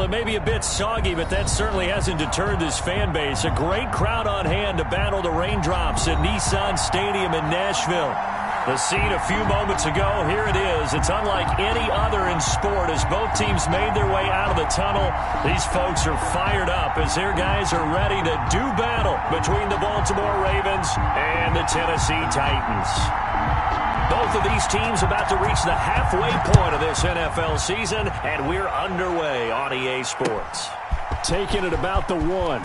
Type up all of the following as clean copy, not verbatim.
it may be a bit soggy, but that certainly hasn't deterred this fan base. A great crowd on hand to battle the raindrops at Nissan Stadium in Nashville. The scene a few moments ago, here it is. It's unlike any other in sport as both teams made their way out of the tunnel. These folks are fired up as their guys are ready to do battle between the Baltimore Ravens and the Tennessee Titans. Both of these teams about to reach the halfway point of this NFL season, and we're underway on EA Sports. Taking it about the 1.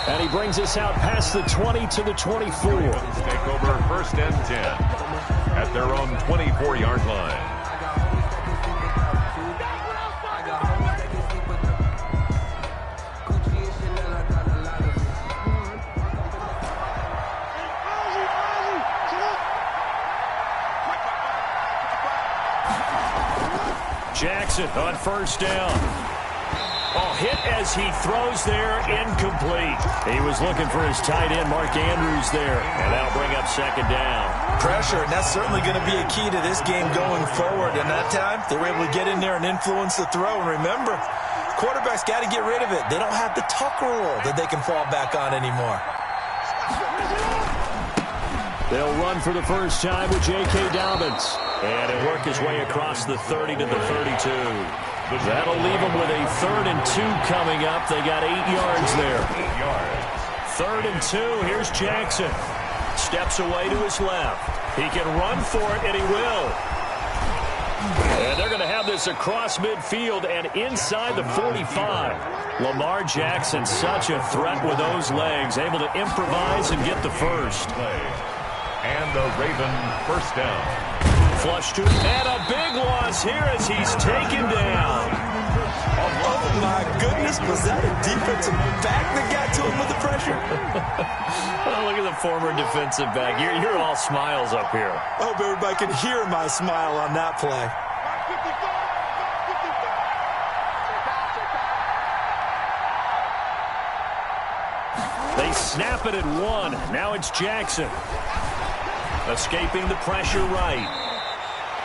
And he brings us out past the 20 to the 24. Take over 1st and 10 at their own 24-yard line. Jackson on 1st down. Oh, hit as he throws there, incomplete. He was looking for his tight end, Mark Andrews, there, and that'll bring up 2nd down. Pressure, and that's certainly going to be a key to this game going forward. And that time, they were able to get in there and influence the throw. And remember, quarterbacks got to get rid of it. They don't have the tuck rule that they can fall back on anymore. They'll run for the first time with J.K. Dobbins. And he'll work his way across the 30 to the 32. That'll leave them with a 3rd and 2 coming up. They got 8 yards there. 3rd and 2. Here's Jackson. Steps away to his left. He can run for it, and he will. And they're going to have this across midfield and inside the 45. Lamar Jackson, such a threat with those legs, able to improvise and get the first. And the Raven 1st down. Flush to him, and a big loss here as he's taken down. Oh, my goodness. Was that a defensive back that got to him with the pressure? Oh, look at the former defensive back. You're all smiles up here. I hope everybody can hear my smile on that play. They snap it at 1. Now it's Jackson. Escaping the pressure right.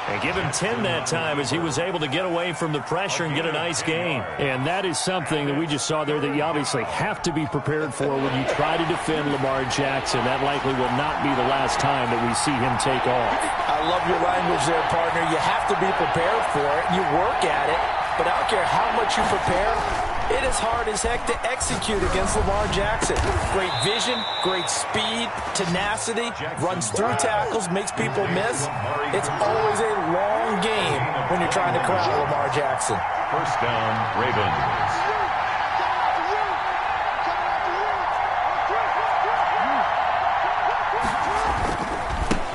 And give him 10 that time as he was able to get away from the pressure and get a nice gain. And that is something that we just saw there that you obviously have to be prepared for when you try to defend Lamar Jackson. That likely will not be the last time that we see him take off. I love your language there, partner. You have to be prepared for it. You work at it. But I don't care how much you prepare, it is hard as heck to execute against Lamar Jackson. Great vision, great speed, tenacity, runs through tackles, makes people miss. It's always a long game when you're trying to corral Lamar Jackson. 1st down, Ravens.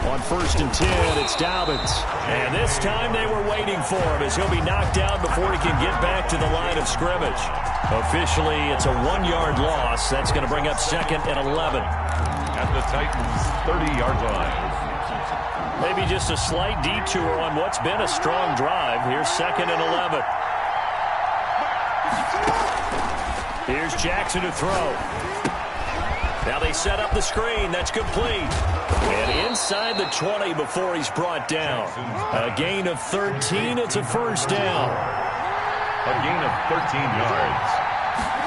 On 1st and 10, it's Dobbins. And this time they were waiting for him as he'll be knocked down before he can get back to the line of scrimmage. Officially, it's a 1-yard loss. That's going to bring up 2nd and 11. At the Titans' 30-yard line. Maybe just a slight detour on what's been a strong drive. Here's 2nd and 11. Here's Jackson to throw. Now they set up the screen. That's complete. And inside the 20 before he's brought down. A gain of 13. It's a 1st down. A gain of 13 yards.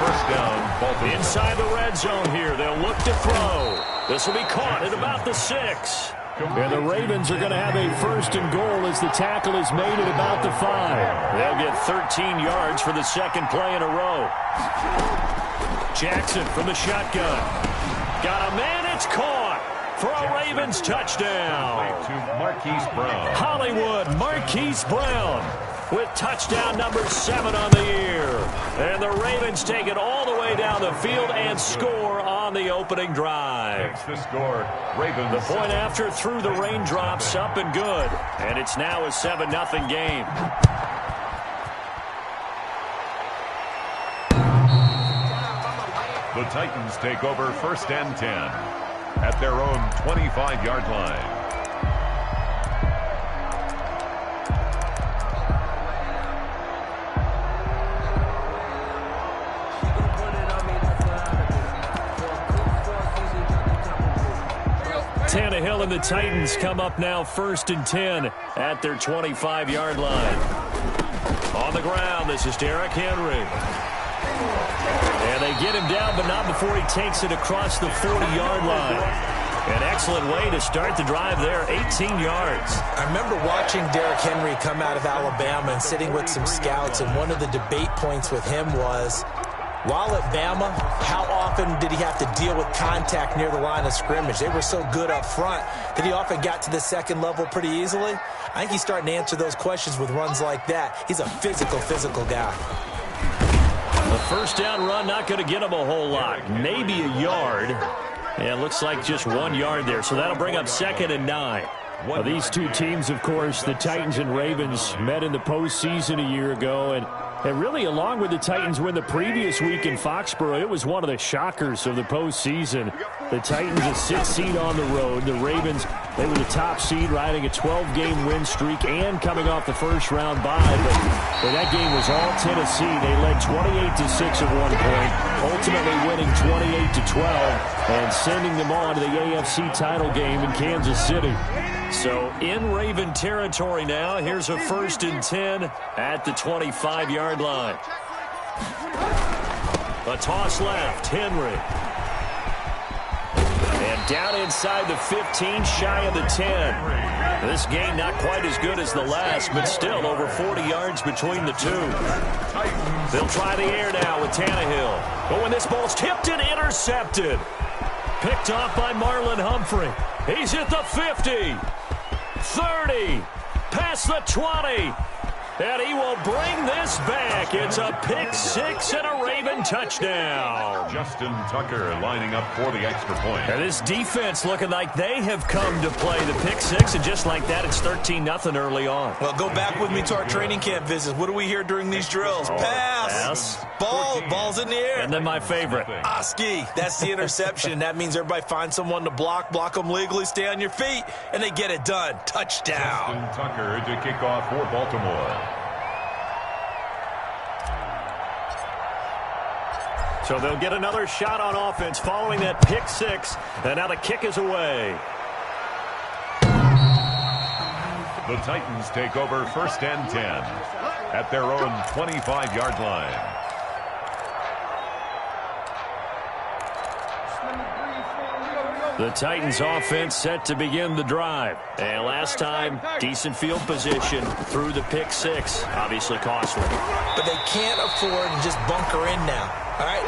1st down, Baltimore. Inside the red zone here. They'll look to throw. This will be caught at about the 6. And the Ravens are going to have a 1st and goal as the tackle is made at about the 5. They'll get 13 yards for the 2nd play in a row. Jackson from the shotgun. Got a man. It's caught for a Ravens touchdown. To Marquise Brown. Hollywood Marquise Brown with touchdown number 7 on the year. And the Ravens take it all the way down the field and score on the opening drive. Makes the score. Ravens. The point after through the raindrops up and good. And it's now a 7-0 game. The Titans take over 1st and 10 at their own 25-yard line. Tannehill and the Titans come up now 1st and 10 at their 25-yard line. On On the ground, this is Derrick Henry. And they get him down, but not before he takes it across the 40-yard line. An excellent way to start the drive there, 18 yards. I remember watching Derrick Henry come out of Alabama and sitting with some scouts, and one of the debate points with him was, while at Bama, how often did he have to deal with contact near the line of scrimmage? They were so good up front that he often got to the second level pretty easily. I think he's starting to answer those questions with runs like that. He's a physical guy. The first down run not going to get him a whole lot, maybe a yard. Yeah, it looks like just 1 yard there, so that'll bring up 2nd and 9. Well, these two teams, of course, the Titans and Ravens, met in the postseason a year ago, and really, along with the Titans win the previous week in Foxborough, it was one of the shockers of the postseason. The Titans a 6th seed on the road. The Ravens, they were the top seed, riding a 12-game win streak and coming off the first-round bye. But that game was all Tennessee. They led 28-6 at one point, ultimately winning 28-12 and sending them on to the AFC title game in Kansas City. So in Raven territory now. Here's a 1st and 10 at the 25-yard line. A toss left, Henry. And down inside the 15, shy of the 10. This game not quite as good as the last, but still over 40 yards between the two. They'll try the air now with Tannehill. But when this ball's tipped and intercepted. Picked off by Marlon Humphrey. He's at the 50. 30. Past the 20. And he will bring this back. It's a pick six and a Raven touchdown. Justin Tucker lining up for the extra point. And this defense looking like they have come to play the pick six, and just like that, it's 13-0 early on. Well, go back with me to our training camp visits. What do we hear during these drills? Pass. Ball's in the air. And then my favorite. Oski. That's the interception. That means everybody finds someone to block them legally, stay on your feet, and they get it done. Touchdown. Justin Tucker to kick off for Baltimore. So they'll get another shot on offense following that pick six. And now the kick is away. The Titans take over 1st and 10 at their own 25-yard line. The Titans offense set to begin the drive. And last time, decent field position through the pick six. Obviously costly. But they can't afford to just bunker in now. All right,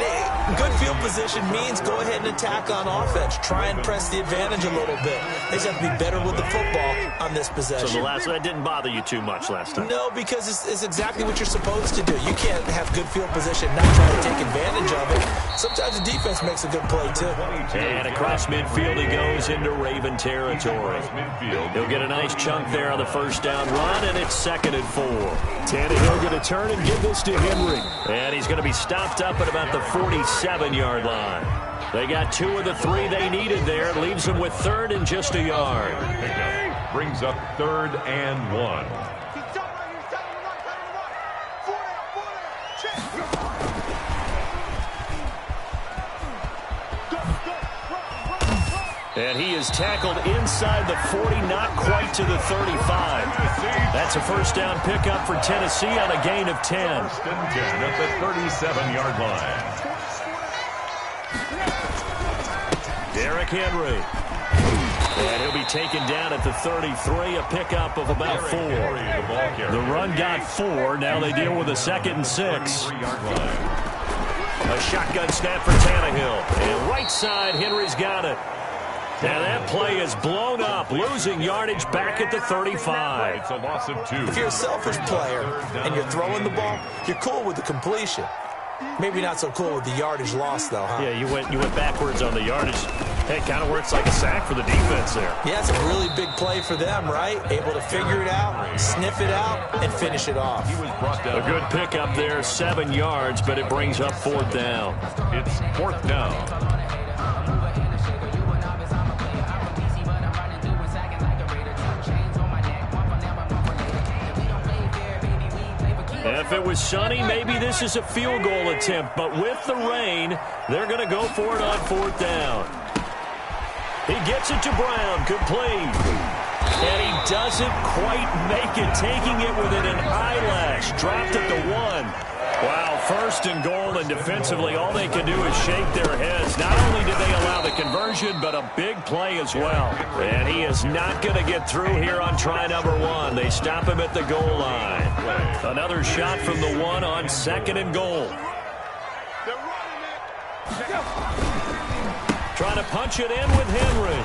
good field position means go ahead and attack on offense. Try and press the advantage a little bit. They just have to be better with the football on this possession. So that didn't bother you too much last time? No, because it's exactly what you're supposed to do. You can't have good field position and not try to take advantage of it. Sometimes the defense makes a good play, too. And across midfield he goes into Raven territory. He'll get a nice chunk there on the first down run, and it's 2nd and 4. Tannehill going to turn and give this to Henry. And he's going to be stopped up at about the 47-yard line. They got 2 of the 3 they needed there. Leaves them with 3rd and just a yard. Pickup brings up 3rd and 1. And he is tackled inside the 40, not quite to the 35. That's a first down pickup for Tennessee on a gain of 10. 1st and 10 at the 37-yard line. Derrick Henry. And he'll be taken down at the 33, a pickup of about 4. The run got 4. Now they deal with a 2nd and 6. A shotgun snap for Tannehill. And right side, Henry's got it. And that play is blown up, losing yardage back at the 35. It's a loss of 2. If you're a selfish player and you're throwing the ball, you're cool with the completion. Maybe not so cool with the yardage loss, though, huh? Yeah, you went backwards on the yardage. Hey, it kind of works like a sack for the defense there. Yeah, it's a really big play for them, right? Able to figure it out, sniff it out, and finish it off. He was brought down. A good pickup there, 7 yards, but it brings up 4th down. It's 4th down. If it was sunny, maybe this is a field goal attempt. But with the rain, they're going to go for it on 4th down. He gets it to Brown, complete. And he doesn't quite make it, taking it within an eyelash. Dropped it to 1. Wow, first and goal, and defensively all they can do is shake their heads. Not only did they allow the conversion, but a big play as well. And he is not going to get through here on try number 1. They stop him at the goal line. Another shot from the 1 on 2nd and goal. Trying to punch it in with Henry.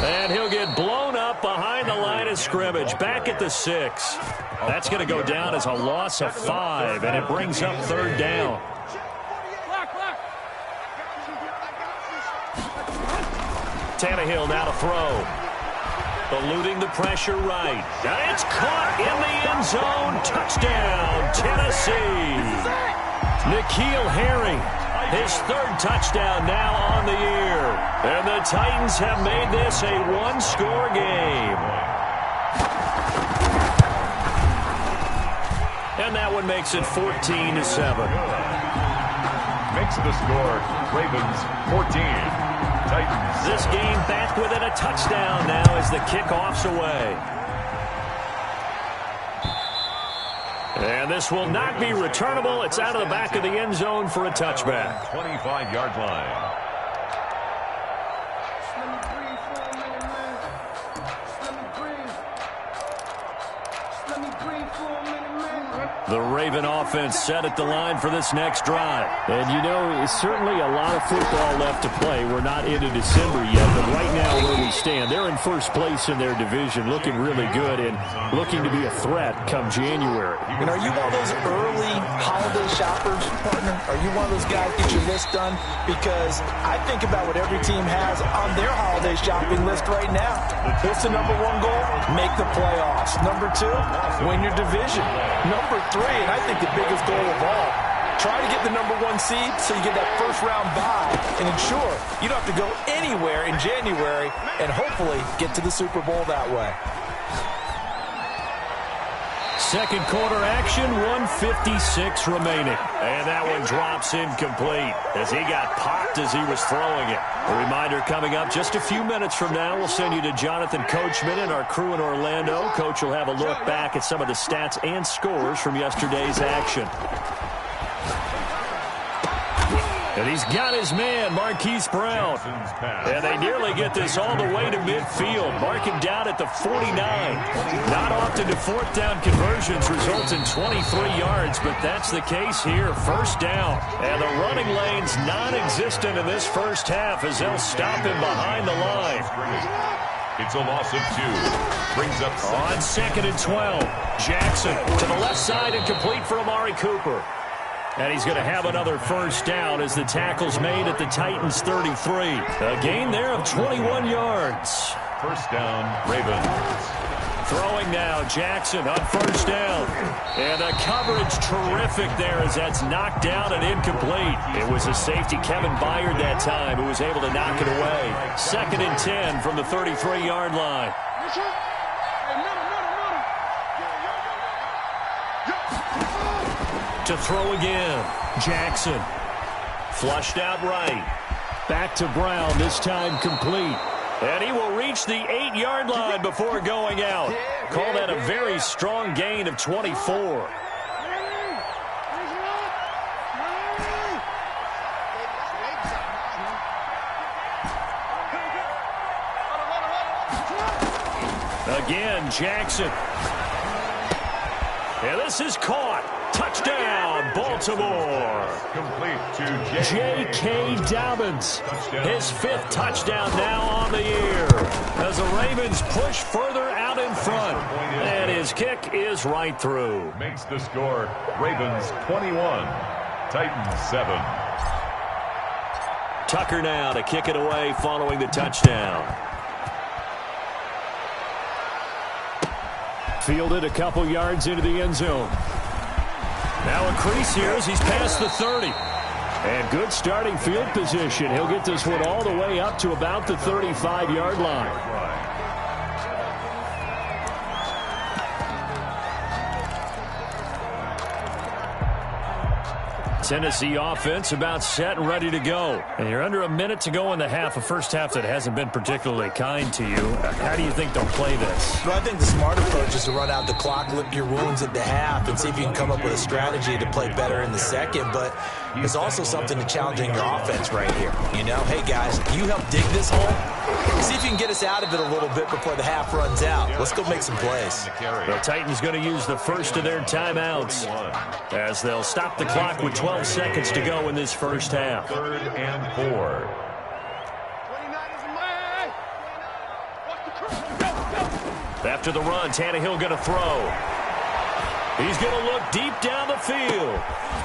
And he'll get blown up behind the line of scrimmage. Back at the 6. That's going to go down as a loss of 5, and it brings up 3rd down. Tannehill now to throw. Eluding the pressure right. And it's caught in the end zone. Touchdown, Tennessee. N'Keal Harry. His 3rd touchdown now on the year. And the Titans have made this a 1-score game. And that one makes it 14-7. Makes the score Ravens 14. Titans. This game back within a touchdown now as the kickoff's away. And this will not be returnable. It's out of the back of the end zone for a touchback. 25-yard line. The Raven offense set at the line for this next drive. And, you know, it's certainly a lot of football left to play. We're not into December yet, but right now where we stand, they're in first place in their division, looking really good and looking to be a threat come January. And are you one of those early holiday shoppers, partner? Are you one of those guys get your list done? Because I think about what every team has on their holiday shopping list right now. What's the number 1 goal? Make the playoffs. Number 2, win your division. Number 3, and I think the biggest goal of all, try to get the number 1 seed so you get that first-round bye and ensure you don't have to go anywhere in January and hopefully get to the Super Bowl that way. Second quarter action, 1:56 remaining. And that one drops incomplete as he got popped as he was throwing it. A reminder coming up just a few minutes from now, we'll send you to Jonathan Coachman and our crew in Orlando. Coach will have a look back at some of the stats and scores from yesterday's action. And he's got his man, Marquise Brown. And they nearly get this all the way to midfield. Mark him down at the 49. Not often do 4th down conversions result in 23 yards, but that's the case here. First down. And the running lane's non-existent in this first half as they'll stop him behind the line. It's a loss of 2. Brings up 6. On 2nd and 12. Jackson to the left side and complete for Amari Cooper. And he's going to have another first down as the tackle's made at the Titans' 33. A gain there of 21 yards. First down, Ravens. Throwing now, Jackson on first down. And the coverage terrific there as that's knocked down and incomplete. It was a safety, Kevin Byard, that time, who was able to knock it away. 2nd and 10 from the 33-yard line. To throw again, Jackson. Flushed out right. Back to Brown, this time complete. And he will reach the 8-yard line before going out. Call that a very strong gain of 24. Again, Jackson. And this is caught. Touchdown, Baltimore. Complete to J.K. Dobbins. His 5th touchdown now on the year as the Ravens push further out in front. And his kick is right through. Makes the score Ravens 21, Titans 7. Tucker now to kick it away following the touchdown. Fielded a couple yards into the end zone. Now a crease here as he's past the 30. And good starting field position. He'll get this one all the way up to about the 35-yard line. Tennessee offense about set and ready to go. And you're under a minute to go in the half, a first half that hasn't been particularly kind to you. How do you think they'll play this? Well, I think the smart approach is to run out the clock, lick your wounds at the half, and see if you can come up with a strategy to play better in the second. But there's also something to challenging your offense right here. You know, hey, guys, you help dig this hole. See if you can get us out of it a little bit before the half runs out. Let's go make some plays. The Titans going to use the first of their timeouts as they'll stop the clock with 12 seconds to go in this first half. 3rd and 4. After the run, Tannehill going to throw. He's going to look deep down the field.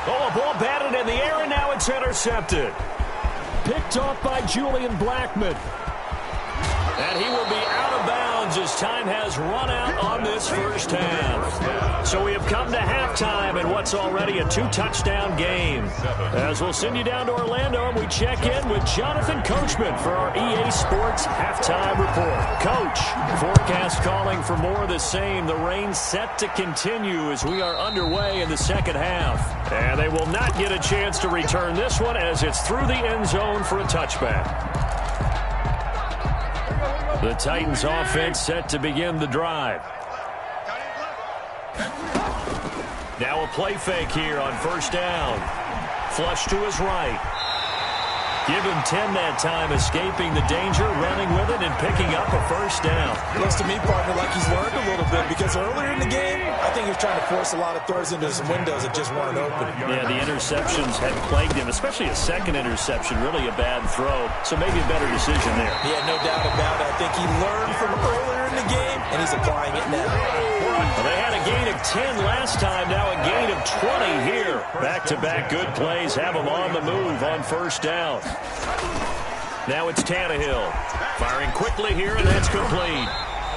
Oh, a ball batted in the air, and now it's intercepted. Picked off by Julian Blackmon. And he will be out of bounds as time has run out on this first half. So we have come to halftime in what's already a 2-touchdown game. As we'll send you down to Orlando, and we check in with Jonathan Coachman for our EA Sports Halftime Report. Coach, forecast calling for more of the same. The rain set to continue as we are underway in the second half. And they will not get a chance to return this one as it's through the end zone for a touchback. The Titans offense set to begin the drive. Now a play fake here on first down. Flush to his right. Give him 10 that time, escaping the danger, running with it, and picking up a first down. Looks to me, partner, like he's learned a little bit, because earlier in the game, I think he was trying to force a lot of throws into some windows that just weren't open. Yeah, the interceptions had plagued him, especially a second interception, really a bad throw. So maybe a better decision there. Yeah, no doubt about it. I think he learned from earlier in the game, and he's applying it now. Well, they had a gain of 10 last time, now a gain of 20 here. Back-to-back good plays have them on the move on first down. Now it's Tannehill. Firing quickly here, and that's complete.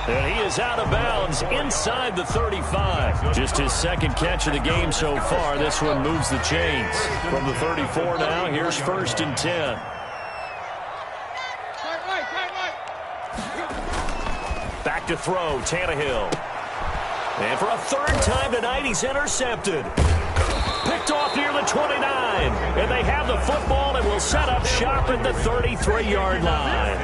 And he is out of bounds inside the 35. Just his second catch of the game so far. This one moves the chains. From the 34 now, here's 1st and 10. Back to throw, Tannehill. And for a 3rd time tonight, he's intercepted. Picked off near the 29. And they have the football and will set up shop at the 33-yard line.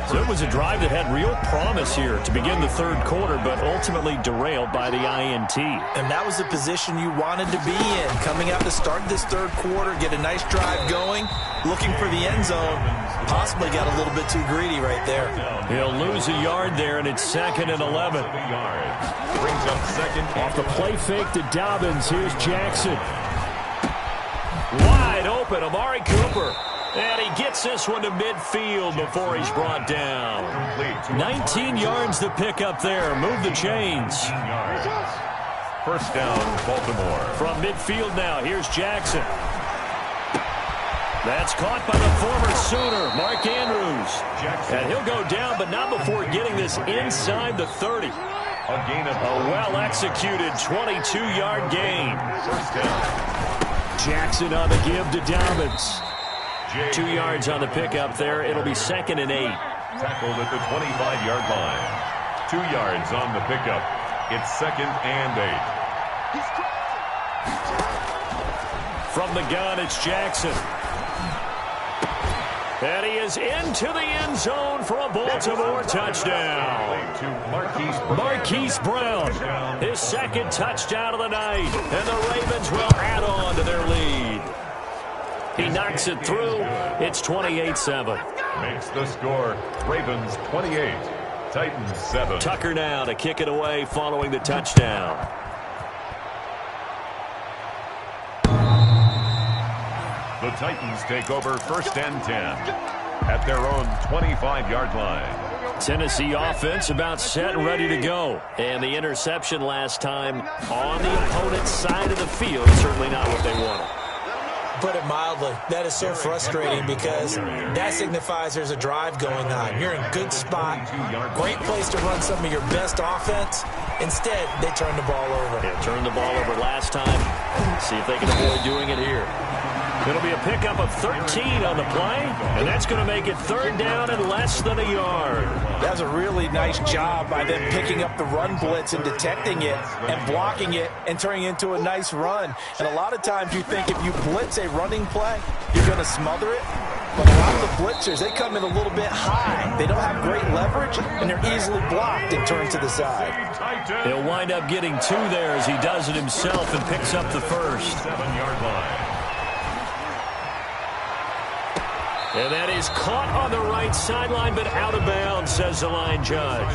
So it was a drive that had real promise here to begin the 3rd quarter, but ultimately derailed by the INT. And that was the position you wanted to be in. Coming out to start this 3rd quarter, get a nice drive going, looking for the end zone. Possibly got a little bit too greedy right there. He'll lose a yard there, and it's 2nd and 11. Brings up 2nd. Off the play fake to Dobbins, here's Jackson. Wide open, Amari Cooper. And he gets this one to midfield before he's brought down. 19 yards to pick up there. Move the chains. 1st down, Baltimore. From midfield now, here's Jackson. That's caught by the former Sooner, Mark Andrews. And he'll go down, but not before getting this inside the 30. A well-executed 22-yard gain. 1st down. Jackson on the give to Dobbins. 2 yards on the pickup there. It'll be 2nd and 8. Tackled at the 25-yard line. 2 yards on the pickup. It's 2nd and 8. From the gun, it's Jackson. And he is into the end zone for a Baltimore touchdown. Marquise Brown, his 2nd touchdown of the night. And the Ravens will add on to their lead. He knocks it through. It's 28-7. Makes the score. Ravens 28, Titans 7. Tucker now to kick it away following the touchdown. The Titans take over 1st and 10 at their own 25-yard line. Tennessee offense about set and ready to go. And the interception last time on the opponent's side of the field. Certainly not what they wanted. Put it mildly, that is so frustrating because that signifies there's a drive going on. You're in a good spot. Great place to run some of your best offense. Instead, they turn the ball over. Yeah, turned the ball over last time. See if they can avoid doing it here. It'll be a pickup of 13 on the play, and that's going to make it third down and less than a yard. That's a really nice job by them picking up the run blitz and detecting it and blocking it and turning it into a nice run. And a lot of times you think if you blitz a running play, you're going to smother it. But a lot of the blitzers, they come in a little bit high. They don't have great leverage, and they're easily blocked and turned to the side. He'll wind up getting 2 there as he does it himself and picks up the first. 7-yard line. And that is caught on the right sideline, but out of bounds, says the line judge.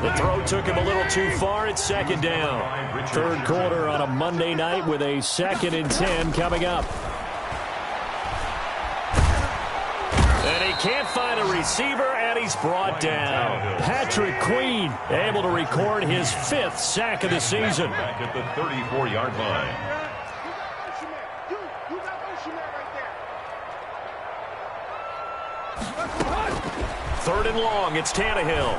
The throw took him a little too far. It's second down. Third quarter on a Monday night with a 2nd and 10 coming up. And he can't find a receiver, and he's brought down. Patrick Queen able to record his 5th sack of the season. Back at the 34-yard line. Third and long, it's Tannehill.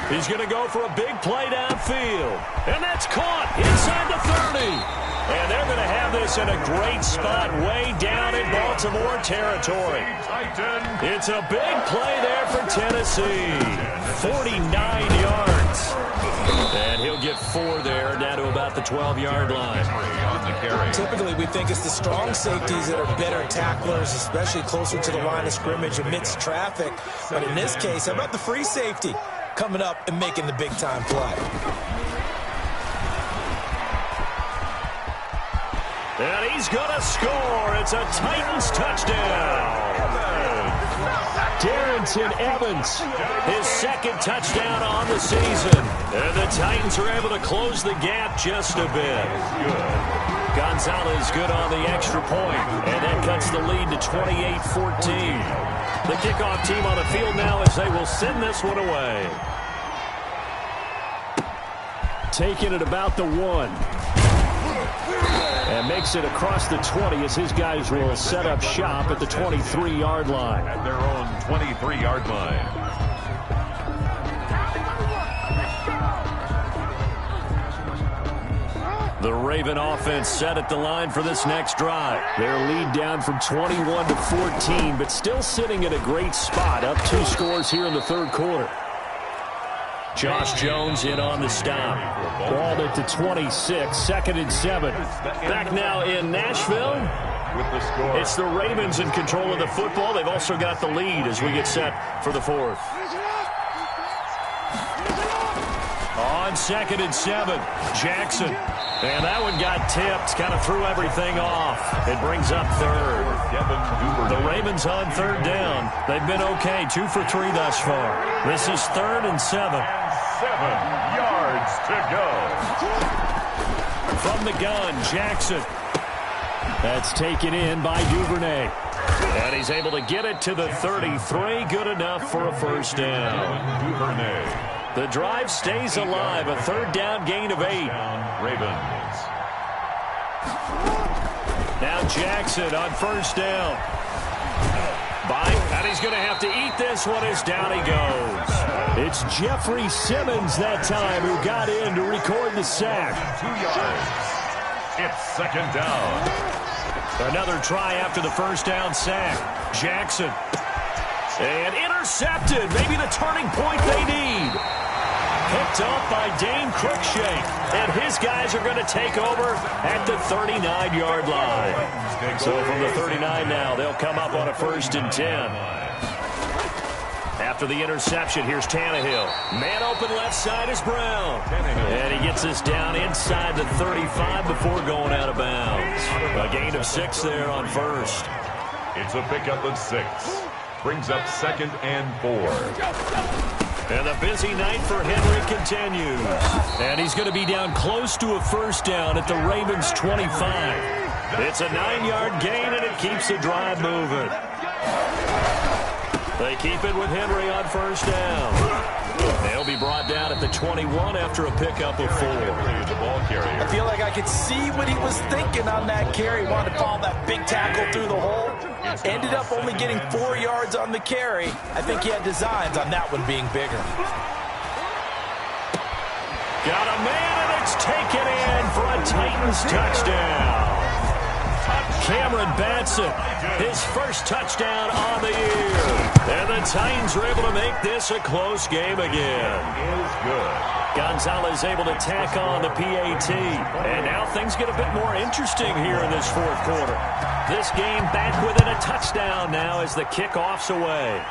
He's going to go for a big play downfield. And that's caught inside the 30. And they're going to have this in a great spot way down in Baltimore territory. It's a big play there for Tennessee. 49 yards. And he'll get 4 there, down to about the 12-yard line. Typically, we think it's the strong safeties that are better tacklers, especially closer to the line of scrimmage amidst traffic. But in this case, how about the free safety coming up and making the big-time play? And he's going to score. It's a Titans touchdown. Darrington Evans, his 2nd touchdown on the season. And the Titans are able to close the gap just a bit. Gonzalez good on the extra point, and that cuts the lead to 28-14. The kickoff team on the field now as they will send this one away. Taking it about the 1. And makes it across the 20 as his guys will set up shop at the 23-yard line. At their own 23-yard line. The Raven offense set at the line for this next drive. Their lead down from 21 to 14, but still sitting at a great spot. Up 2 scores here in the third quarter. Josh Jones in on the stop. Balled it to 26, 2nd and 7. Back now in Nashville. With the score. It's the Ravens in control of the football. They've also got the lead as we get set for the 4th. On 2nd and 7, Jackson. And that one got tipped, kind of threw everything off. It brings up 3rd. The Ravens on 3rd down. They've been okay, 2 for 3 thus far. This is 3rd and 7. 7 yards to go. From the gun, Jackson. That's taken in by Duvernay. And he's able to get it to the 33. Good enough for a first down. Duvernay. The drive stays alive. A 3rd down gain of 8. Ravens. Now Jackson on first down. And he's going to have to eat this one as down he goes. It's Jeffrey Simmons that time who got in to record the sack. 2 yards. It's 2nd down. Another try after the first down sack. Jackson. And intercepted. Maybe the turning point they need. Picked off by Dane Cruikshank. And his guys are going to take over at the 39-yard line. So from the 39 now, they'll come up on a 1st and 10. After the interception, here's Tannehill. Man open left side is Brown. And he gets us down inside the 35 before going out of bounds. A gain of 6 there on 1st. It's a pickup of 6. Brings up 2nd and 4. And the busy night for Henry continues. And he's going to be down close to a first down at the Ravens' 25. It's a 9-yard gain, and it keeps the drive moving. They keep it with Henry on first down. They'll be brought down at the 21 after a pickup of 4. I feel like I could see what he was thinking on that carry. Wanted to follow that big tackle through the hole. Ended up only getting 4 yards on the carry. I think he had designs on that one being bigger. Got a man, and it's taken in for a Titans touchdown. Cameron Batson, his first touchdown on the year. And the Titans are able to make this a close game again. Is good. Gonzalez able to tack on the PAT. And now things get a bit more interesting here in this fourth quarter. This game back within a touchdown now as the kickoff's away.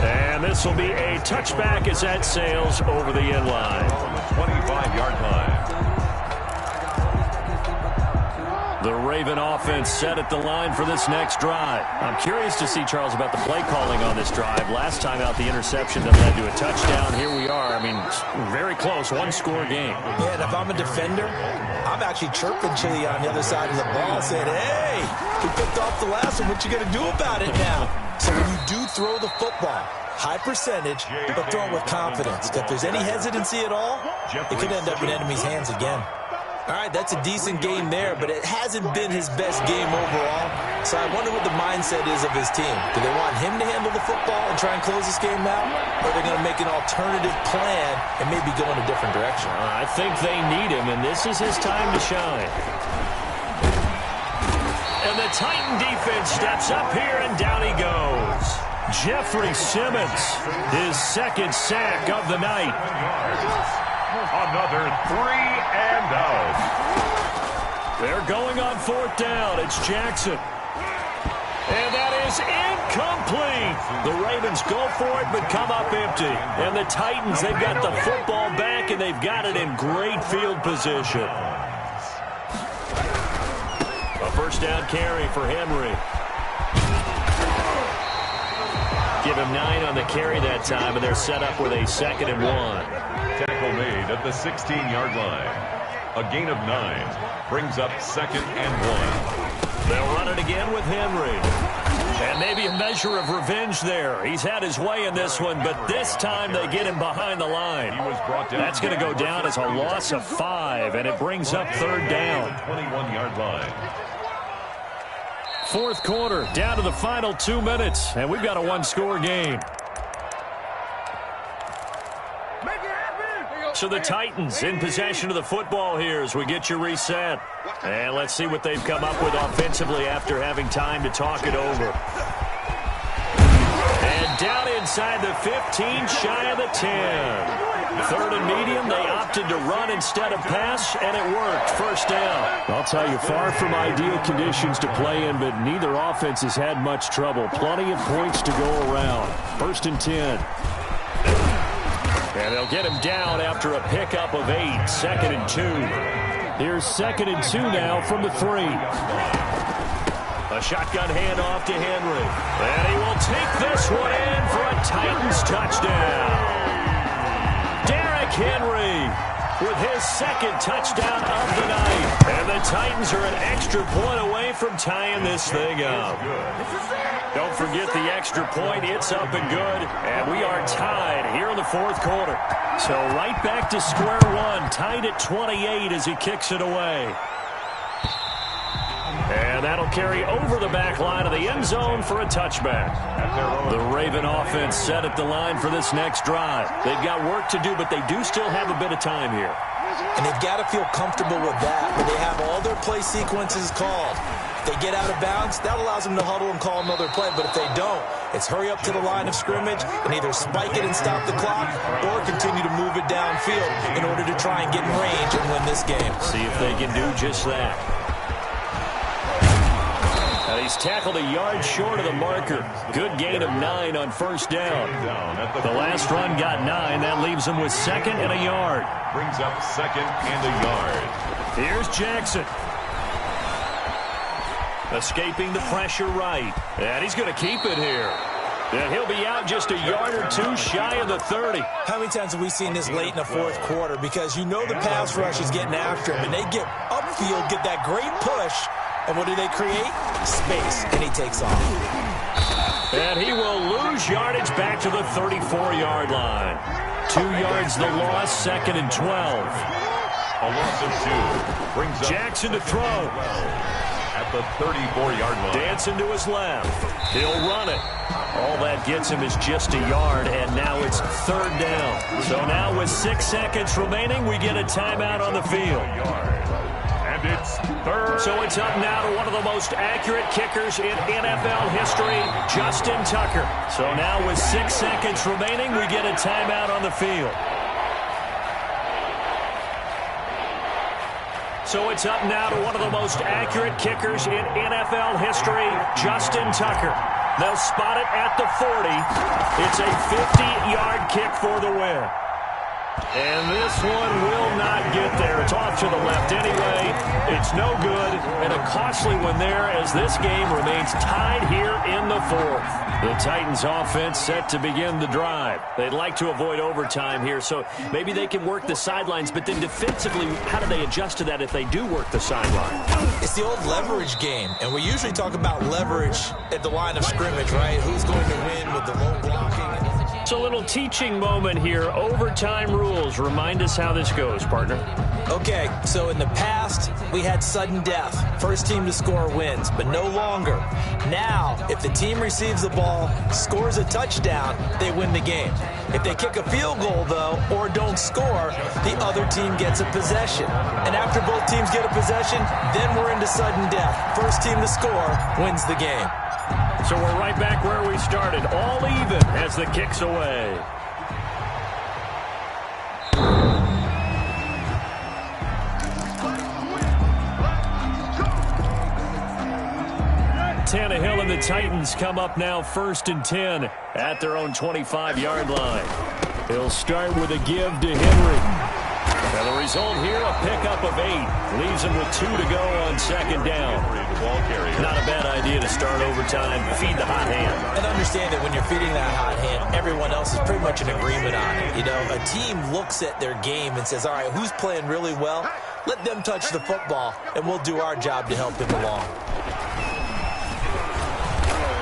And this will be a touchback as that sails over the end line. 25-yard line. The Raven offense set at the line for this next drive. I'm curious to see, Charles, about the play calling on this drive. Last time out, the interception that led to a touchdown. Here we are. I mean, very close, one-score game. Yeah, and if I'm a defender, I'm actually chirping Chili on the other side of the ball, saying, hey, we picked off the last one. What you going to do about it now? So when you do throw the football, high percentage, but throw it with confidence. If there's any hesitancy at all, it could end up in enemy's hands again. All right, that's a decent game there, but it hasn't been his best game overall. So I wonder what the mindset is of his team. Do they want him to handle the football and try and close this game out? Or are they going to make an alternative plan and maybe go in a different direction? I think they need him, and this is his time to shine. And the Titan defense steps up here, and down he goes. Jeffrey Simmons, his second sack of the night. Another 3 and out. They're going on fourth down. It's Jackson. And that is incomplete. The Ravens go for it but come up empty. And the Titans, they've got the football back and they've got it in great field position. A first down carry for Henry. Give him 9 on the carry that time, and they're set up with a 2nd and 1. Tackle made at the 16-yard line. A gain of 9 brings up 2nd and 1. They'll run it again with Henry. And maybe a measure of revenge there. He's had his way in this one, but this time they get him behind the line. That's going to go down as a loss of 5, and it brings up 3rd down. 21-yard line. Fourth quarter, down to the final 2 minutes, and we've got a one-score game. So the Titans in possession of the football here as we get you reset. And let's see what they've come up with offensively after having time to talk it over. And down inside the 15, shy of the 10. 3rd and medium, they opted to run instead of pass, and it worked. First down. I'll tell you, far from ideal conditions to play in, but neither offense has had much trouble. Plenty of points to go around. 1st and 10. And they'll get him down after a pickup of 8. 2nd and 2. Here's 2nd and 2 now from the 3. A shotgun handoff to Henry. And he will take this one in for a Titans touchdown. Derrick Henry with his 2nd touchdown of the night. And the Titans are an extra point away from tying this thing up. Don't forget the extra point. It's up and good. And we are tied here in the fourth quarter. So right back to square one. Tied at 28 as he kicks it away. And that'll carry over the back line of the end zone for a touchback. The Raven offense set at the line for this next drive. They've got work to do, but they do still have a bit of time here. And they've got to feel comfortable with that, but they have all their play sequences called. If they get out of bounds, that allows them to huddle and call another play. But if they don't, it's hurry up to the line of scrimmage and either spike it and stop the clock or continue to move it downfield in order to try and get in range and win this game. See if they can do just that. And he's tackled a yard short of the marker. Good gain of 9 on first down. The last run got 9. That leaves him with 2nd and a yard. Brings up 2nd and a yard. Here's Jackson. Escaping the pressure right. And he's going to keep it here. And he'll be out just a yard or 2 shy of the 30. How many times have we seen this late in the fourth quarter? Because you know the pass rush is getting after him, and they get upfield, get that great push. And what do they create? Space, and he takes off. And he will lose yardage back to the 34-yard line. 2 yards the loss, 2nd and 12. A loss of 2. Brings up Jackson to throw. At the 34-yard line. Dancing to his left. He'll run it. All that gets him is just a yard, and now it's 3rd down. So now with 6 seconds remaining, we get a timeout on the field. It's third. So it's up now to one of the most accurate kickers in NFL history, Justin Tucker. So now with 6 seconds remaining, we get a timeout on the field. So it's up now to one of the most accurate kickers in NFL history, Justin Tucker. They'll spot it at the 40. It's a 50-yard kick for the win. And this one will not get there. It's off to the left anyway. It's no good. And a costly one there as this game remains tied here in the fourth. The Titans offense set to begin the drive. They'd like to avoid overtime here, so maybe they can work the sidelines. But then defensively, how do they adjust to that if they do work the sideline? It's the old leverage game, and we usually talk about leverage at the line of scrimmage, right? Who's going to win with the low blocking? It's a little teaching moment here. Overtime rules. Remind us how this goes, partner. Okay, so in the past, we had sudden death. First team to score wins, but no longer. Now, if the team receives the ball, scores a touchdown, they win the game. If they kick a field goal, though, or don't score, the other team gets a possession. And after both teams get a possession, then we're into sudden death. First team to score wins the game. So we're right back where we started, all even as the kick's away. Tannehill and the Titans come up now 1st and 10 at their own 25-yard line. He'll start with a give to Henry. And the result here, a pickup of 8. Leaves him with 2 to go on 2nd down. Not a bad idea to start overtime. Feed the hot hand. And understand that when you're feeding that hot hand, everyone else is pretty much in agreement on it. You know, a team looks at their game and says, all right, who's playing really well? Let them touch the football, and we'll do our job to help them along.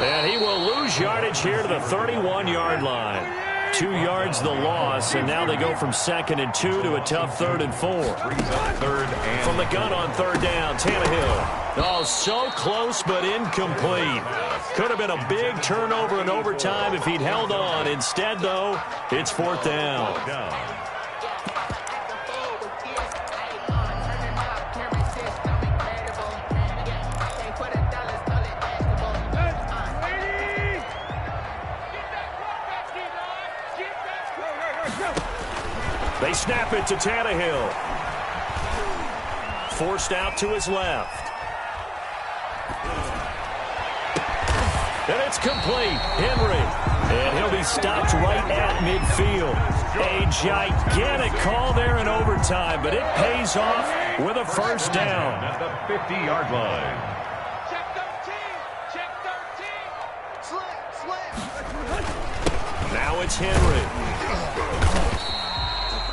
And he will lose yardage here to the 31-yard line. 2 yards the loss, and now they go from 2nd and 2 to a tough 3rd and 4. From the gun on 3rd down, Tannehill. Oh, so close but incomplete. Could have been a big turnover in overtime if he'd held on. Instead, though, it's 4th down. They snap it to Tannehill. Forced out to his left. And it's complete. Henry. And he'll be stopped right at midfield. A gigantic call there in overtime, but it pays off with a 1st down. At the 50-yard line. Now it's Henry.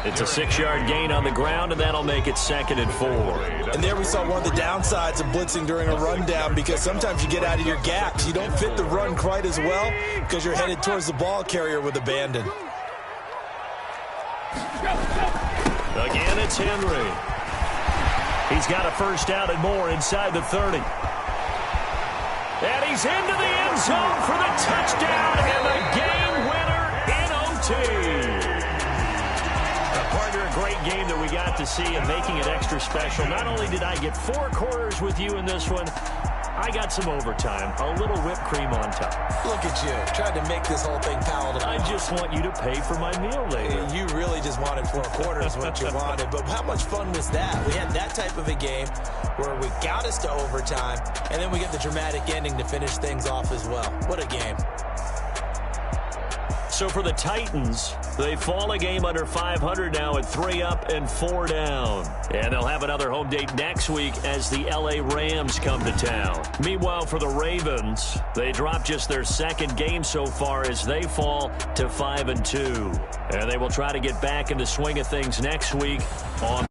It's a 6-yard gain on the ground, and that'll make it 2nd and 4. And there we saw one of the downsides of blitzing during a rundown, because sometimes you get out of your gaps. You don't fit the run quite as well because you're headed towards the ball carrier with abandon. Again, it's Henry. He's got a 1st down and more inside the 30. And he's into the end zone for the touchdown and the game winner in OT. Partner, a great game that we got to see and making it extra special. Not only did I get 4 quarters with you in this one, I got some overtime, a little whipped cream on top. Look at you, trying to make this whole thing palatable. I just want you to pay for my meal later. You really just wanted 4 quarters what you wanted, but how much fun was that? We had that type of a game where we got us to overtime, and then we get the dramatic ending to finish things off as well. What a game. So for the Titans, they fall a game under 500 now at 3 up and 4 down. And they'll have another home date next week as the LA Rams come to town. Meanwhile, for the Ravens, they drop just their 2nd game so far as they fall to 5 and 2. And they will try to get back in the swing of things next week on